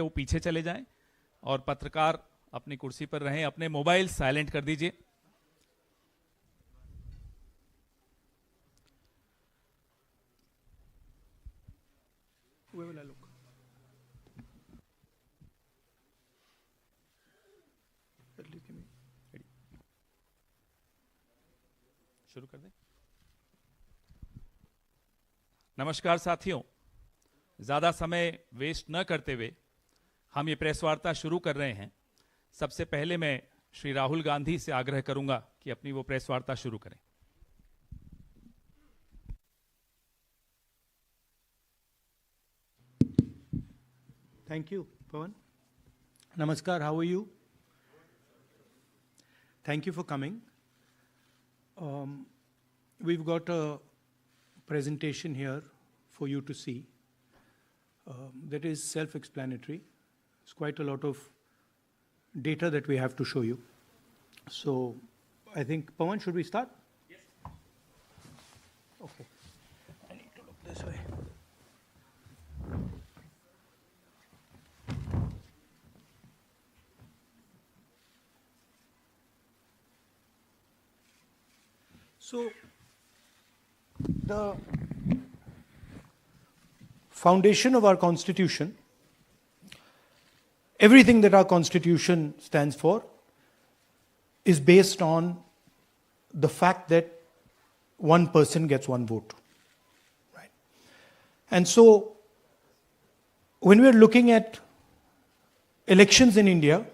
वो पीछे चले जाएं और पत्रकार अपनी कुर्सी पर रहें। अपने मोबाइल साइलेंट कर दीजिए। शुरू कर दें। नमस्कार साथियों, ज्यादा समय वेस्ट न करते हुए हम ये प्रेस वार्ता शुरू कर रहे हैं। सबसे पहले मैं श्री राहुल गांधी से आग्रह करूंगा कि अपनी वो प्रेस वार्ता शुरू करें। Thank you, Pawan. Namaskar, how are you? Thank you for coming. We've got a presentation here for you to see. That is self-explanatory. It's quite a lot of data that we have to show you. So I think, Pawan, should we start? Yes. Okay. I need to look this way. So the foundation of our Constitution, everything that our Constitution stands for, is based on the fact that one person gets one vote. Right? And so when we're looking at elections in India,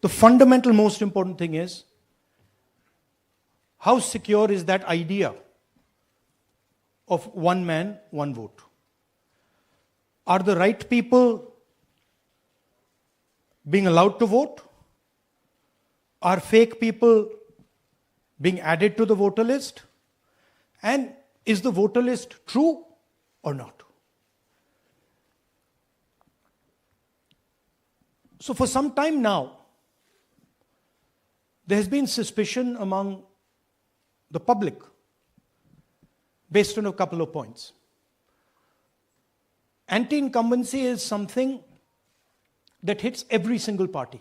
the fundamental most important thing is how secure is that idea of one man, one vote? Are the right people being allowed to vote? Are fake people being added to the voter list? And is the voter list true or not? So for some time now, there has been suspicion among the public based on a couple of points. Anti-incumbency is something that hits every single party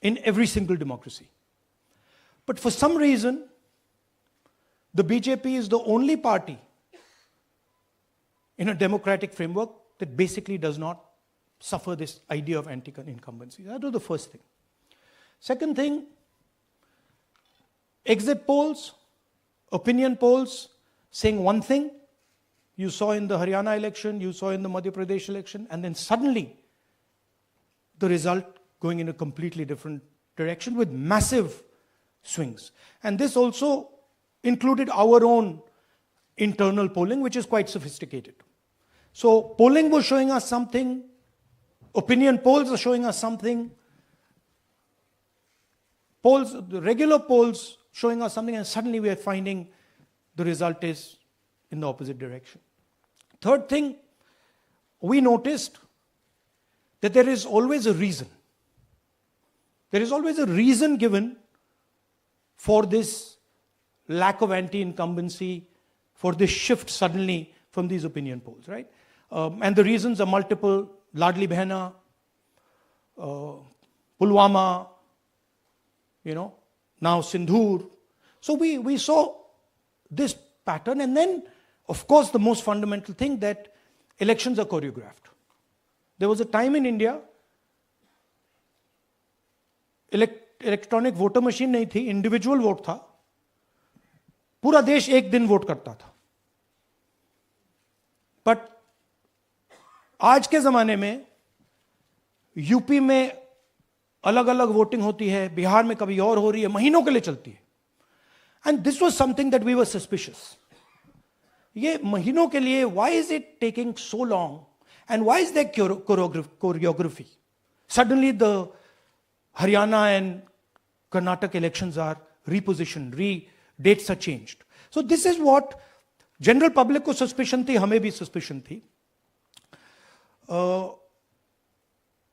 in every single democracy. But for some reason, the BJP is the only party in a democratic framework that basically does not suffer this idea of anti-incumbency. That was the first thing. Second thing, exit polls, opinion polls saying one thing, you saw in the Haryana election, you saw in the Madhya Pradesh election, and then suddenly the result going in a completely different direction with massive swings. And this also included our own internal polling, which is quite sophisticated. So polling was showing us something, opinion polls are showing us something, polls, the regular polls showing us something, and suddenly we are finding the result is in the opposite direction. Third thing, we noticed that there is always a reason. There is always a reason given for this lack of anti-incumbency, for this shift suddenly from these opinion polls, right? And the reasons are multiple: Ladli Behna, Pulwama, now Sindhur. So we saw this pattern, and then, of course, the most fundamental thing, that elections are choreographed. There was a time in India, electronic voter machine नहीं थी, individual vote था, पूरा देश एक दिन vote करता था. But आज के जमाने में यूपी में अलग अलग वोटिंग होती है, बिहार में कभी और हो रही है, महीनों के लिए चलती है. And this was something that we were suspicious. ये महीनों के लिए, why is it taking so long, and why is that choreography? Suddenly the Haryana and Karnataka elections are repositioned, dates are changed. So this is what general public को suspicion थी, हमें भी suspicion थी.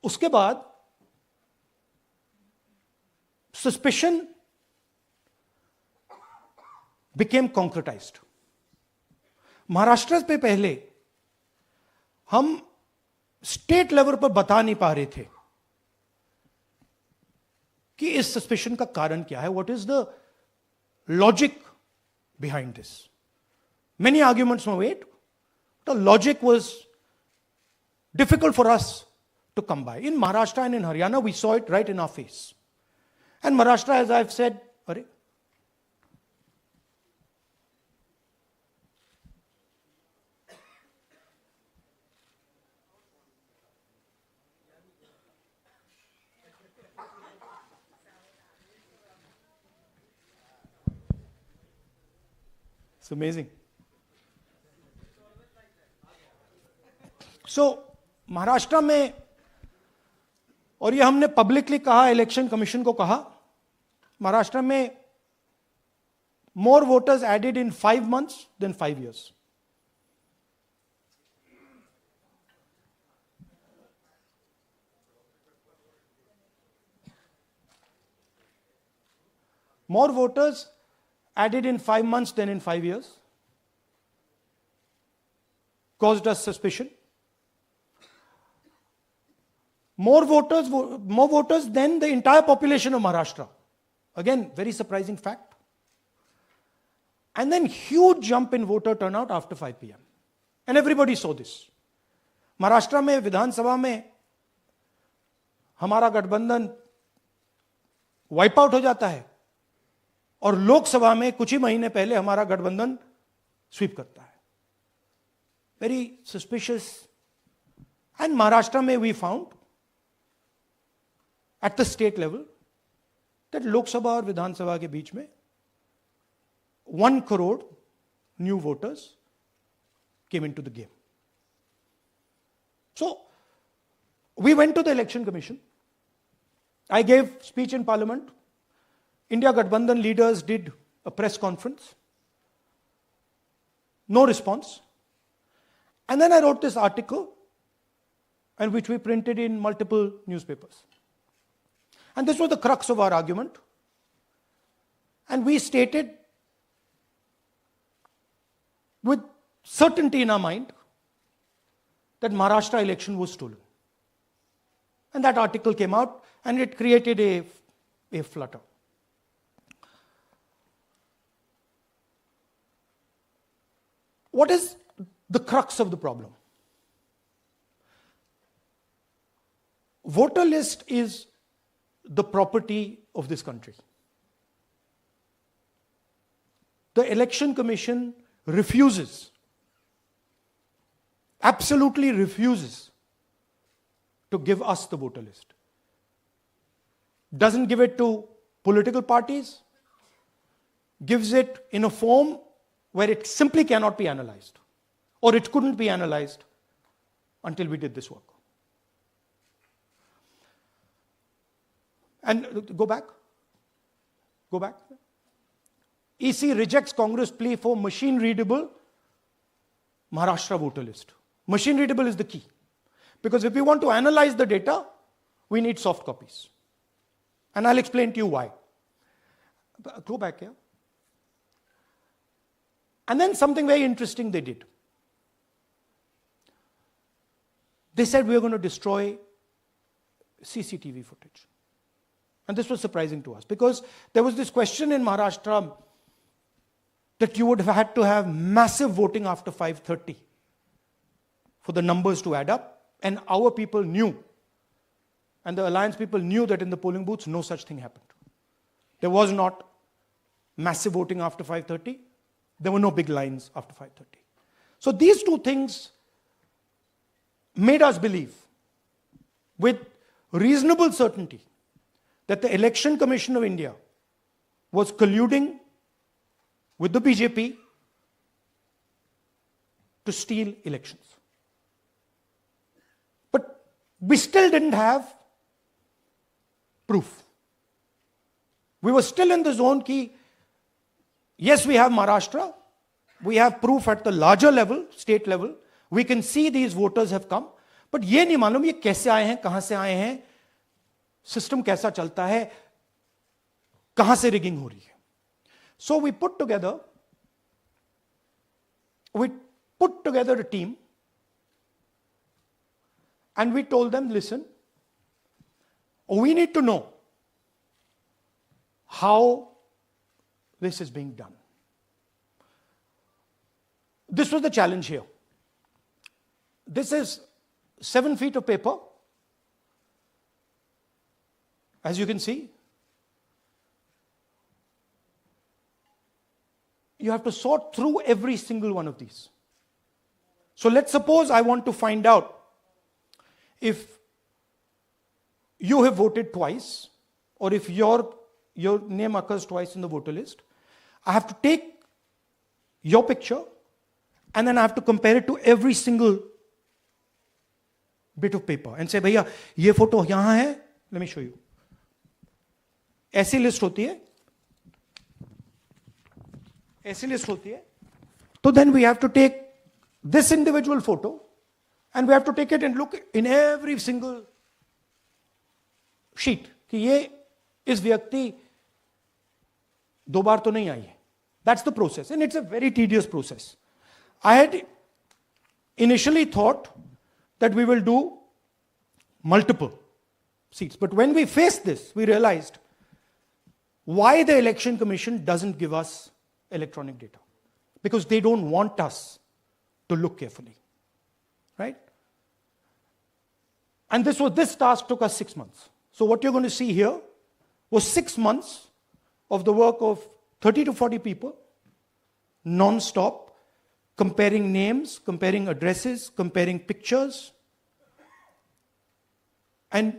उसके बाद suspicion became concretized. महाराष्ट्र पे पहले हम स्टेट लेवल पर बता नहीं पा रहे थे कि इस सस्पेशन का कारण क्या है, what is the logic behind this. Many arguments were made. The logic was difficult for us to come by. In Maharashtra and in Haryana, we saw it right in our face. And Maharashtra, as I've said, it's amazing. सो महाराष्ट्र में, और ये हमने publicly कहा, election commission को कहा, महाराष्ट्र में more voters added in 5 months than 5 years. More voters added in 5 months than in 5 years caused us suspicion. More voters than the entire population of Maharashtra. Again, very surprising fact. And then huge jump in voter turnout after 5 p.m. And everybody saw this. Maharashtra में विधानसभा में हमारा गठबंधन wipe out हो जाता है और लोकसभा में कुछ ही महीने पहले हमारा गठबंधन स्वीप करता है. Very suspicious. एंड महाराष्ट्र में we found at the state level that Lok Sabha और विधानसभा के बीच में 1 crore new voters came into the game. So we went to the election commission. I gave speech in parliament. India Gathbandhan leaders did a press conference. No response. And then I wrote this article, and which we printed in multiple newspapers. And this was the crux of our argument. And we stated with certainty in our mind that Maharashtra election was stolen. And that article came out and it created a flutter. What is the crux of the problem? Voter list is the property of this country. The Election Commission refuses, absolutely refuses to give us the voter list. Doesn't give it to political parties, gives it in a form where it simply cannot be analyzed, or it couldn't be analyzed until we did this work. And go back. EC rejects Congress plea for machine-readable Maharashtra voter list. Machine-readable is the key. Because if we want to analyze the data, we need soft copies. And I'll explain to you why. Go back here. And then something very interesting they did. They said we are going to destroy CCTV footage. And this was surprising to us because there was this question in Maharashtra that you would have had to have massive voting after 5:30 for the numbers to add up. And our people knew, and the alliance people knew that in the polling booths, no such thing happened. There was not massive voting after 5:30. There were no big lines after 5:30. So these two things made us believe with reasonable certainty that the Election Commission of India was colluding with the BJP to steal elections. But we still didn't have proof. We were still in the zone ki, yes, we have Maharashtra, we have proof at the larger level, state level, we can see these voters have come, but ये नहीं मालूम ये कैसे आए हैं, कहां से आए हैं, सिस्टम कैसा चलता है, कहां से रिगिंग हो रही है. So we put together a team, And we told them, listen, we need to know how this is being done. This was the challenge here. This is 7 feet of paper. As you can see, you have to sort through every single one of these. So let's suppose I want to find out if you have voted twice, or if your name occurs twice in the voter list. I have to take your picture and then I have to compare it to every single bit of paper and say, भैया ये photo यहाँ है, let me show you. ऐसी list होती है, ऐसी list होती है. So then we have to take this individual photo and we have to take it and look in every single sheet कि ये इस व्यक्ति 2 बार तो नहीं आई है. That's the process, and it's a very tedious process. I had initially thought that we will do multiple seats, but when we faced this, we realized why the Election Commission doesn't give us electronic data. Because they don't want us to look carefully, right? And this task took us 6 months. So what you're going to see here was 6 months of the work of 30 to 40 people, non-stop, comparing names, comparing addresses, comparing pictures. And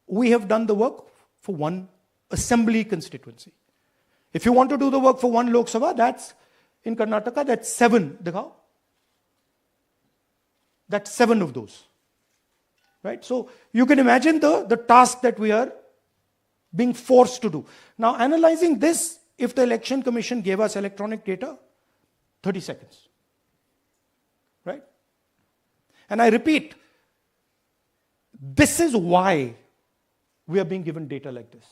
we have done the work for one assembly constituency. If you want to do the work for one Lok Sabha, that's in Karnataka, that's 7. Dikhao. That's 7 of those. Right? So you can imagine the task that we are being forced to do. Now, analyzing this, if the Election Commission gave us electronic data, 30 seconds. Right? And I repeat, this is why we are being given data like this,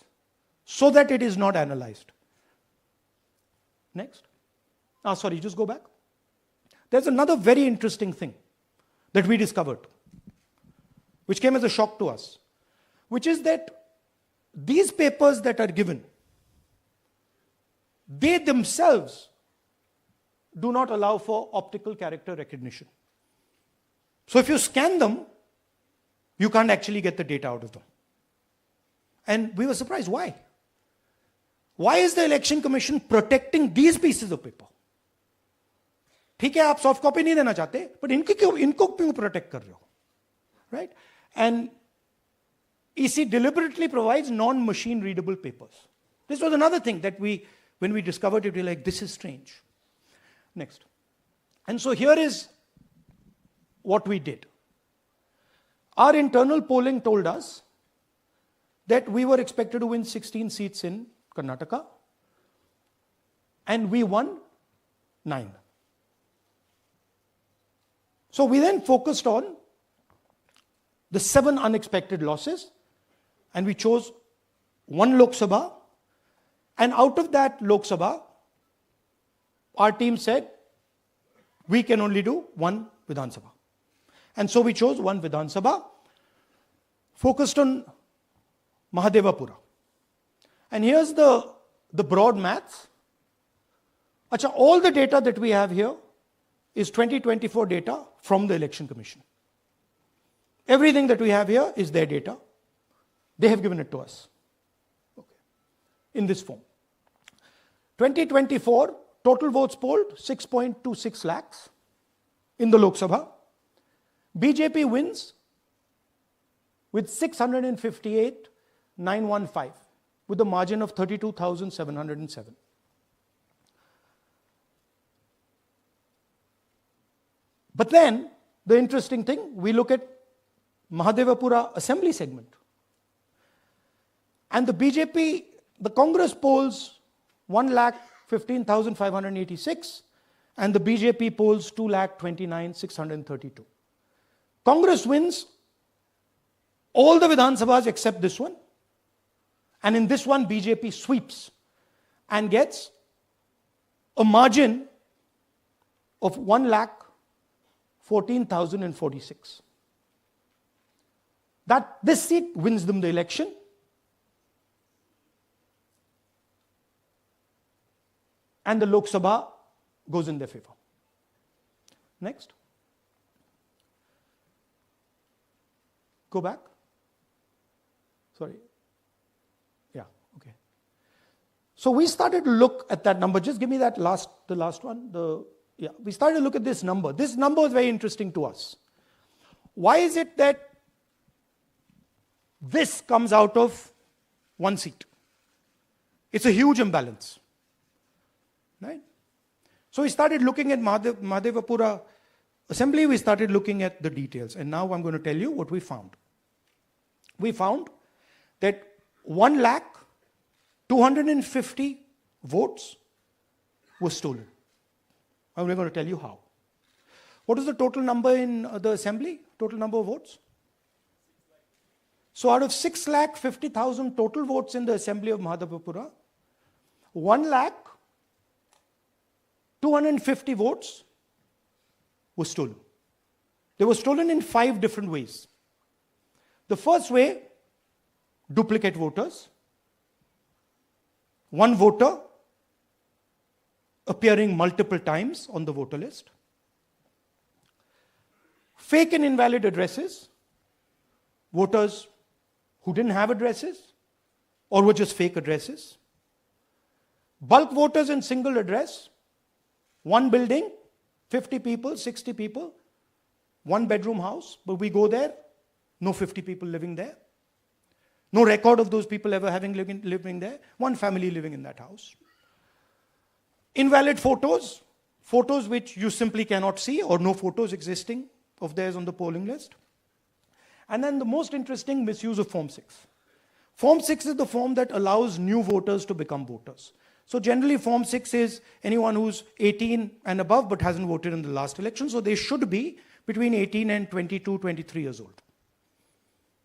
so that it is not analyzed. Next. Sorry, just go back. There's another very interesting thing that we discovered, which came as a shock to us, which is that these papers that are given, they themselves do not allow for optical character recognition. So if you scan them, you can't actually get the data out of them. And we were surprised. Why? Why is the Election Commission protecting these pieces of paper? ठीक है, आप soft copy नहीं देना चाहते, but इनको क्यों protect कर रहे हो? Right? And EC deliberately provides non-machine readable papers. This was another thing that when we discovered it, we were like, this is strange. Next. And so here is what we did. Our internal polling told us that we were expected to win 16 seats in Karnataka, and we won 9. So we then focused on the 7 unexpected losses, and we chose 1 Lok Sabha, and out of that Lok Sabha, our team said, we can only do 1 Vidhan Sabha. And so we chose 1 Vidhan Sabha, focused on Mahadevapura. And here's the broad maths. Achha, all the data that we have here is 2024 data from the Election Commission. Everything that we have here is their data. They have given it to us. Okay. In this form. 2024, total votes polled, 6.26 lakhs in the Lok Sabha. BJP wins with 658,915 with a margin of 32,707. But then, the interesting thing, we look at Mahadevapura assembly segment. And the BJP, the Congress polls 1,15,586 and the BJP polls 2,29,632. Congress wins all the Vidhan Sabhas except this one. And in this one, BJP sweeps and gets a margin of 1,14,046. that this seat wins them the election. And the Lok Sabha goes in their favor. Next. Go back. Sorry. Yeah, okay. So we started to look at that number. Just give me that the last one. We started to look at this number. This number is very interesting to us. Why is it that this comes out of one seat? It's a huge imbalance. Right? So we started looking at Mahadevapura Assembly, we started looking at the details. And now I'm going to tell you what we found. We found that 1,250,000 votes were stolen. I'm going to tell you how. What is the total number in the assembly? Total number of votes? So out of 6,50,000 total votes in the assembly of Mahadevapura, 1,250,000 votes were stolen. They were stolen in 5 different ways. The first way, duplicate voters. One voter appearing multiple times on the voter list. Fake and invalid addresses. Voters who didn't have addresses or were just fake addresses. Bulk voters in single address. One building, 50 people, 60 people, one bedroom house, but we go there, no 50 people living there. No record of those people ever having living there. One family living in that house. Invalid photos, photos which you simply cannot see or no photos existing of theirs on the polling list. And then the most interesting, misuse of Form 6. Form 6 is the form that allows new voters to become voters. So generally Form 6 is anyone who's 18 and above but hasn't voted in the last election. So they should be between 18 and 22, 23 years old.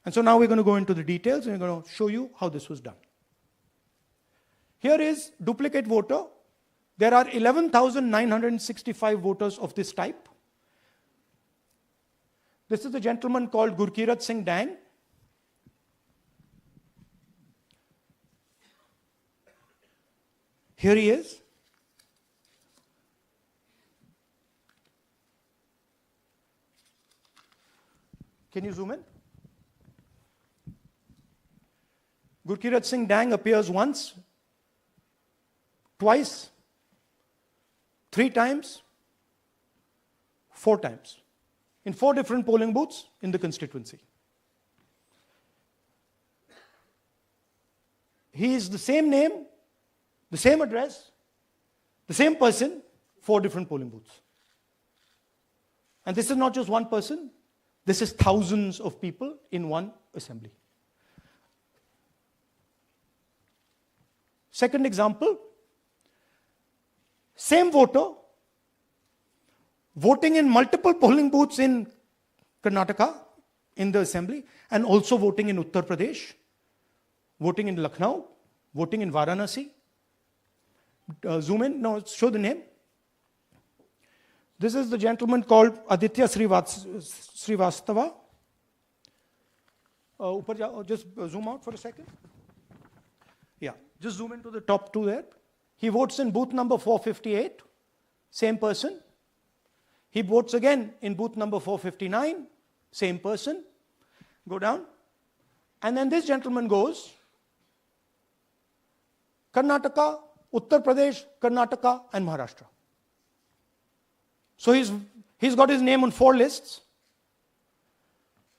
And so now we're going to go into the details and we're going to show you how this was done. Here is duplicate voter. There are 11,965 voters of this type. This is a gentleman called Gurkirat Singh Dang. Here he is. Can you zoom in? Gurkirat Singh Dang appears once, twice, 3 times, 4 times, in 4 different polling booths in the constituency. He is the same name, the same address, the same person, 4 different polling booths. And this is not just one person, this is thousands of people in one assembly. Second example, same voter voting in multiple polling booths in Karnataka in the assembly and also voting in Uttar Pradesh, voting in Lucknow, voting in Varanasi. Zoom in, no, show the name. This is the gentleman called Aditya Srivastava. Just zoom out for a second. Yeah, just zoom into the top 2 there. He votes in booth number 458, same person. He votes again in booth number 459, same person. Go down. And then this gentleman goes, Karnataka, Uttar Pradesh, Karnataka, and Maharashtra. So he's got his name on 4 lists,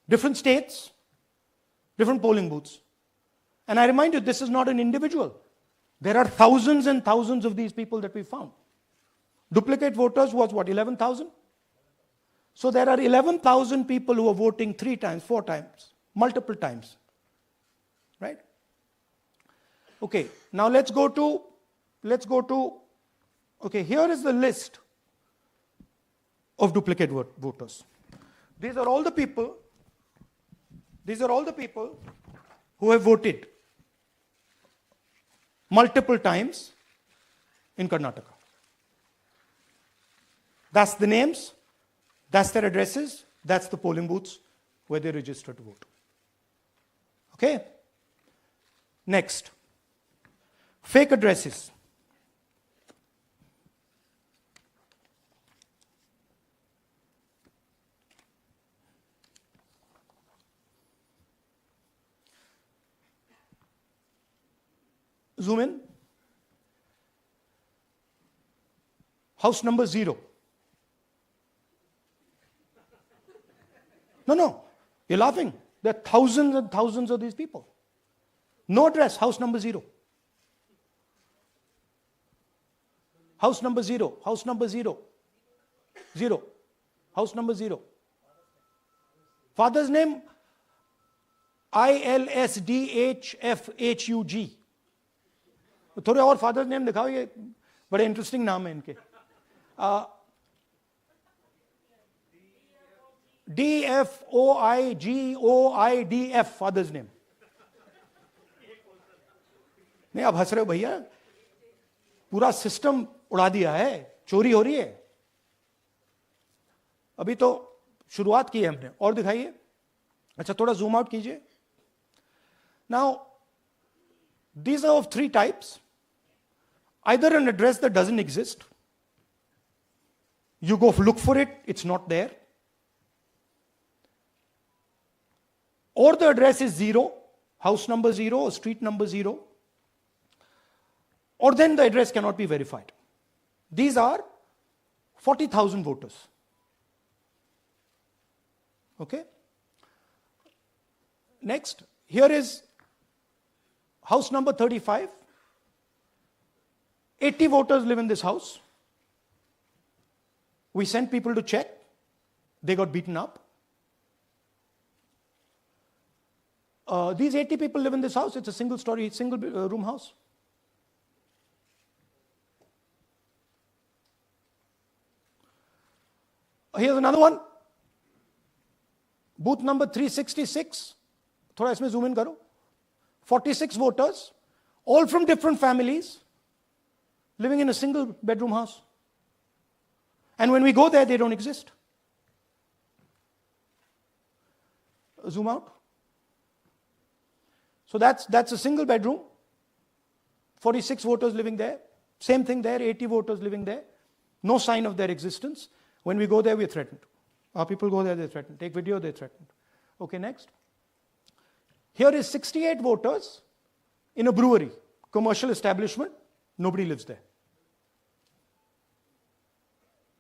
different states, different polling booths. And I remind you, this is not an individual. There are thousands and thousands of these people that we found. Duplicate voters was what, 11,000? So there are 11,000 people who are voting 3 times, 4 times, multiple times. Right? Okay, now let's go to, okay, here is the list of duplicate voters. These are all the people who have voted multiple times in Karnataka. That's the names, that's their addresses, that's the polling booths where they register to vote. Okay? Next. Fake addresses. Zoom in. House number 0. No, you're laughing. There are thousands and thousands of these people. No address, house number 0. House number 0, house number 0. 0. House number 0. Father's name, ILSDHFHUG. थोड़े और father's name दिखाओ, ये बड़े interesting नाम है इनके. DFOIGOIDF father's name. नहीं, आप हंस रहे हो भैया, पूरा सिस्टम उड़ा दिया है, चोरी हो रही है. अभी तो शुरुआत की है हमने. और दिखाइए. अच्छा, थोड़ा जूम आउट कीजिए. Now these are of 3 types. Either an address that doesn't exist, you go look for it, it's not there, or the address is 0, house number 0 or street number 0, or then the address cannot be verified. These are 40,000 voters. Okay? Next, here is house number 35. 80 voters live in this house. We sent people to check. They got beaten up. These 80 people live in this house. It's a single story, single room house. Here's another one. Booth number 366. थोड़ा इसमें zoom in करो. 46 voters, all from different families, living in a single bedroom house. And when we go there, they don't exist. Zoom out. So that's a single bedroom. 46 voters living there. Same thing there, 80 voters living there. No sign of their existence. When we go there, we're threatened. Our people go there, they're threatened. Take video, they're threatened. Okay, next. Here is 68 voters in a brewery, commercial establishment. Nobody lives there.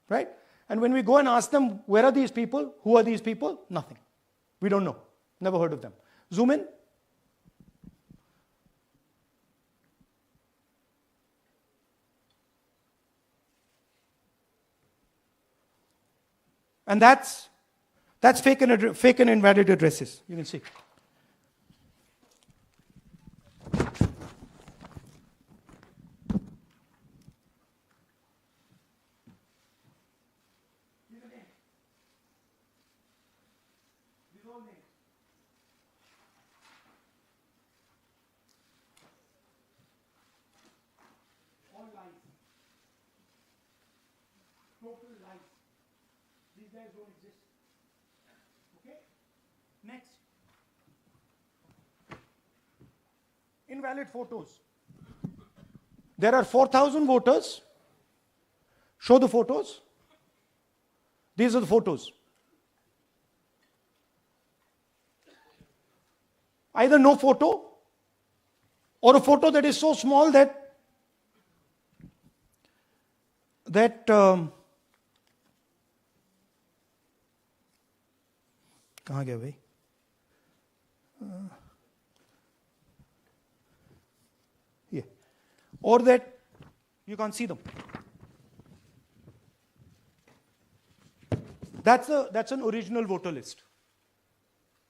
Right? And when we go and ask them, where are these people? Who are these people? Nothing. We don't know. Never heard of them. Zoom in. And that's fake and invalid addresses. You can see. Total lies. These guys don't exist. Okay? Next. Invalid photos. There are 4,000 voters. Show the photos. These are the photos. Either no photo or a photo that is so small that कहाँ गया भाई? Yeah. Or that you can't see them. That's an original voter list.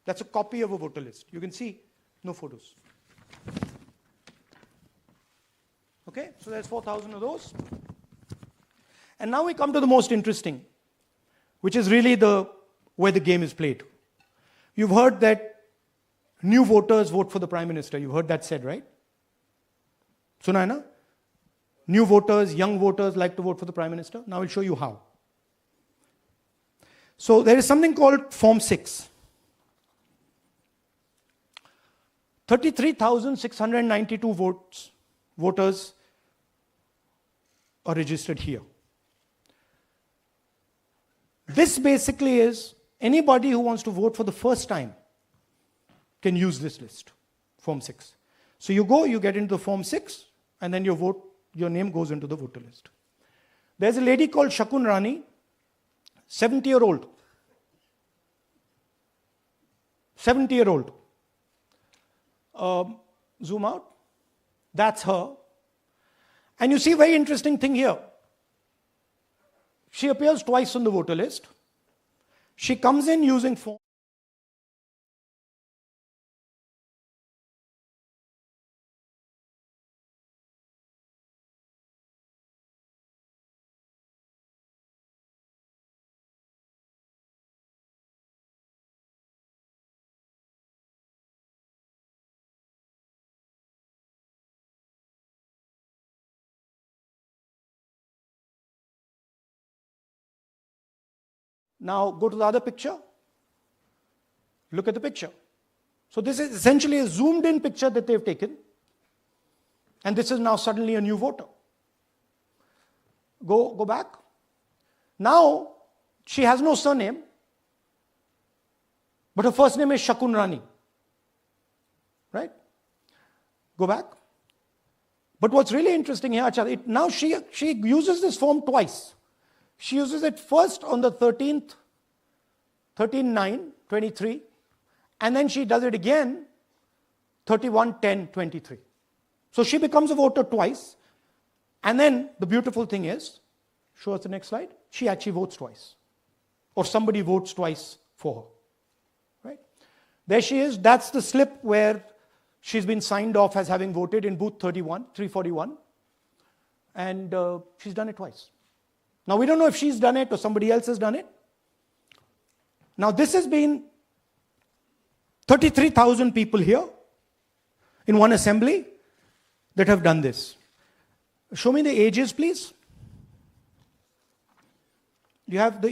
That's a copy of a voter list. You can see no photos. Okay, so there's 4,000 of those. And now we come to the most interesting, which is really where the game is played. You've heard that new voters vote for the Prime Minister. You've heard that said, right? Suna hai na? New voters, young voters like to vote for the Prime Minister. Now I'll show you how. So there is something called Form 6. 33,692 voters are registered here. This basically is anybody who wants to vote for the first time can use this list, Form 6. So you go, you get into the Form 6, and then your name goes into the voter list. There's a lady called Shakun Rani, 70-year-old. 70-year-old. Zoom out. That's her. And you see a very interesting thing here. She appears twice on the voter list. She comes in using form. Now go to the other picture. Look at the picture. So this is essentially a zoomed in picture that they've taken. And this is now suddenly a new voter. Go back. Now she has no surname, but her first name is Shakun Rani. Right? Go back. But what's really interesting here, now she uses this form twice. She uses it first on the 13th, 13/9/23, and then she does it again 31/10/23. So she becomes a voter twice, and then the beautiful thing is, show us the next slide, she actually votes twice, or somebody votes twice for her. Right? There she is. That's the slip where she's been signed off as having voted in booth 341, and she's done it twice. Now, we don't know if she's done it or somebody else has done it. Now, this has been 33,000 people here in one assembly that have done this. Show me the ages, please. Do you have the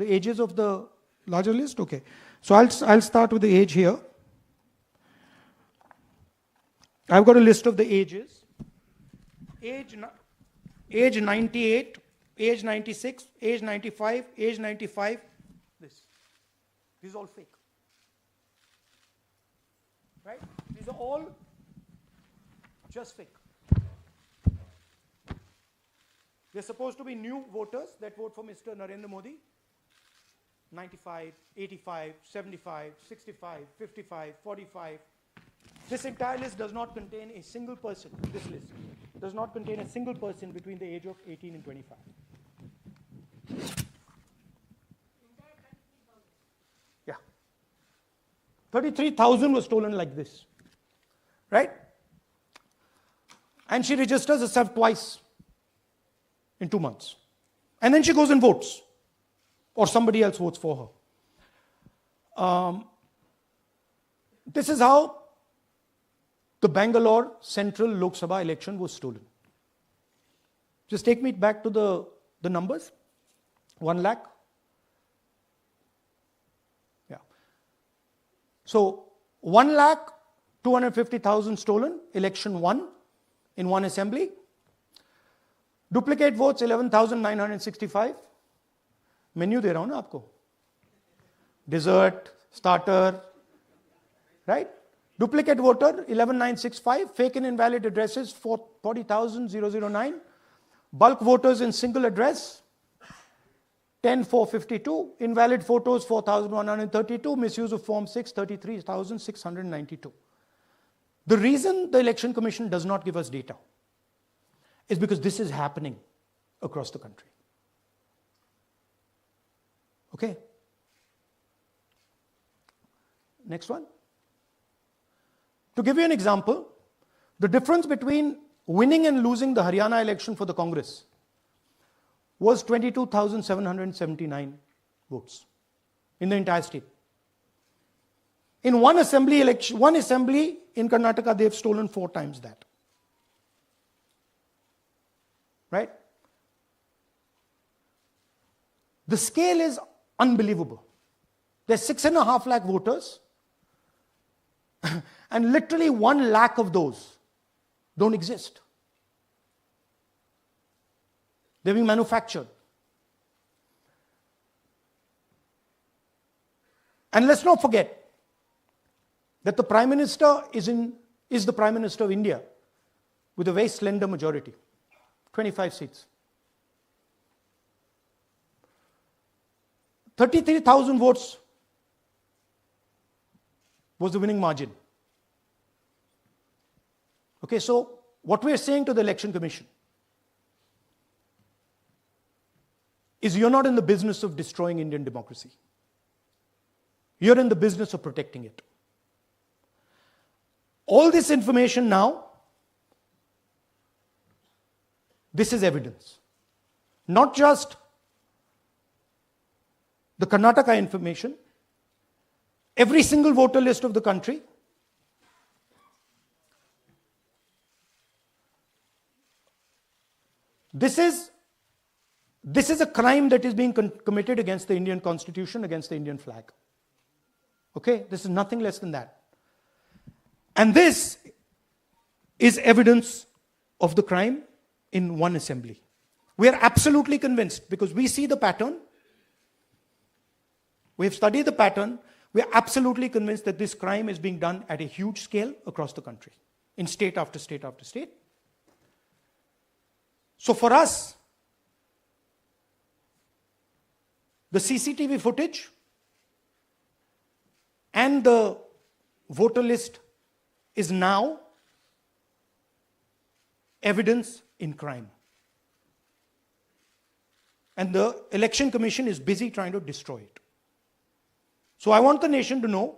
ages of the larger list? Okay. So I'll start with the age here. I've got a list of the ages. Age 98. Age 96, age 95, age 95, this. These are all fake. Right? These are all just fake. They're supposed to be new voters that vote for Mr. Narendra Modi. 95, 85, 75, 65, 55, 45. This entire list does not contain a single person. This list does not contain a single person between the age of 18 and 25. Yeah. 33,000 was stolen like this. Right? And she registers herself twice in 2 months. And then she goes and votes. Or somebody else votes for her. This is how the Bangalore Central Lok Sabha election was stolen. Just take me back to the numbers. 1 lakh. Yeah. So 1,250,000 stolen, election won in one assembly. Duplicate votes 11,965. Menu दे रहा हूं ना आपको. Dessert, starter, right? Duplicate voter 11,965. Fake and invalid addresses 40,009. Bulk voters in single address 10,452. Invalid photos 4,132. Misuse of Form 6 33,692. The reason the Election Commission does not give us data is because this is happening across the country. Okay. Next one. To give you an example, the difference between winning and losing the Haryana election for the Congress was 22,779 votes in the entire state. In one assembly in Karnataka, they've stolen 4 times that. Right? The scale is unbelievable. There's 6.5 lakh voters. And literally 1 lakh of those don't exist. They're being manufactured. And let's not forget that the Prime Minister is the Prime Minister of India with a very slender majority, 25 seats. 33,000 votes was the winning margin. Okay, so what we are saying to the Election Commission is you're not in the business of destroying Indian democracy. You're in the business of protecting it. All this information now, this is evidence. Not just the Karnataka information, every single voter list of the country, this is a crime that is being committed against the Indian Constitution, against the Indian flag. Okay, this is nothing less than that. And this is evidence of the crime in one assembly. We are absolutely convinced because we see the pattern. We have studied the pattern. We are absolutely convinced that this crime is being done at a huge scale across the country, in state after state after state. So for us, the CCTV footage and the voter list is now evidence in crime. And the Election Commission is busy trying to destroy it. So I want the nation to know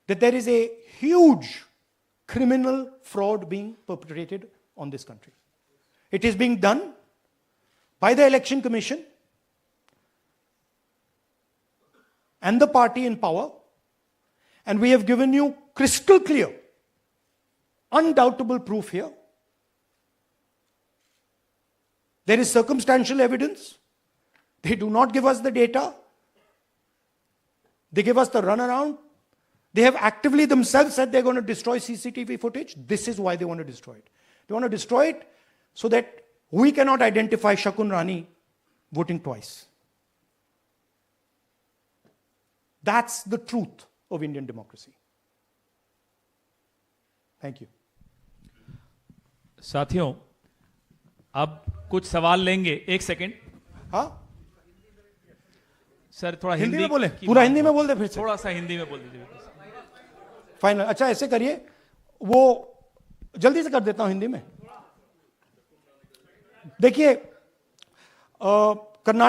that there is a huge criminal fraud being perpetrated on this country. It is being done by the Election Commission and the party in power, and we have given you crystal clear, undoubtable proof here. There is circumstantial evidence. They do not give us the data. They give us the runaround. They have actively themselves said they're going to destroy CCTV footage. This is why they want to destroy it. They want to destroy it so that we cannot identify Shakun Rani voting twice. That's the truth of Indian democracy. Thank you. साथियों, अब कुछ सवाल लेंगे. एक second. हाँ? Sir थोड़ा हिंदी में बोले. पूरा हिंदी में बोल दे फिर से. थोड़ा सा हिंदी में बोल दीजिए. फाइनल. अच्छा ऐसे करिए, वो जल्दी से कर देता हूं हिंदी में. देखिए,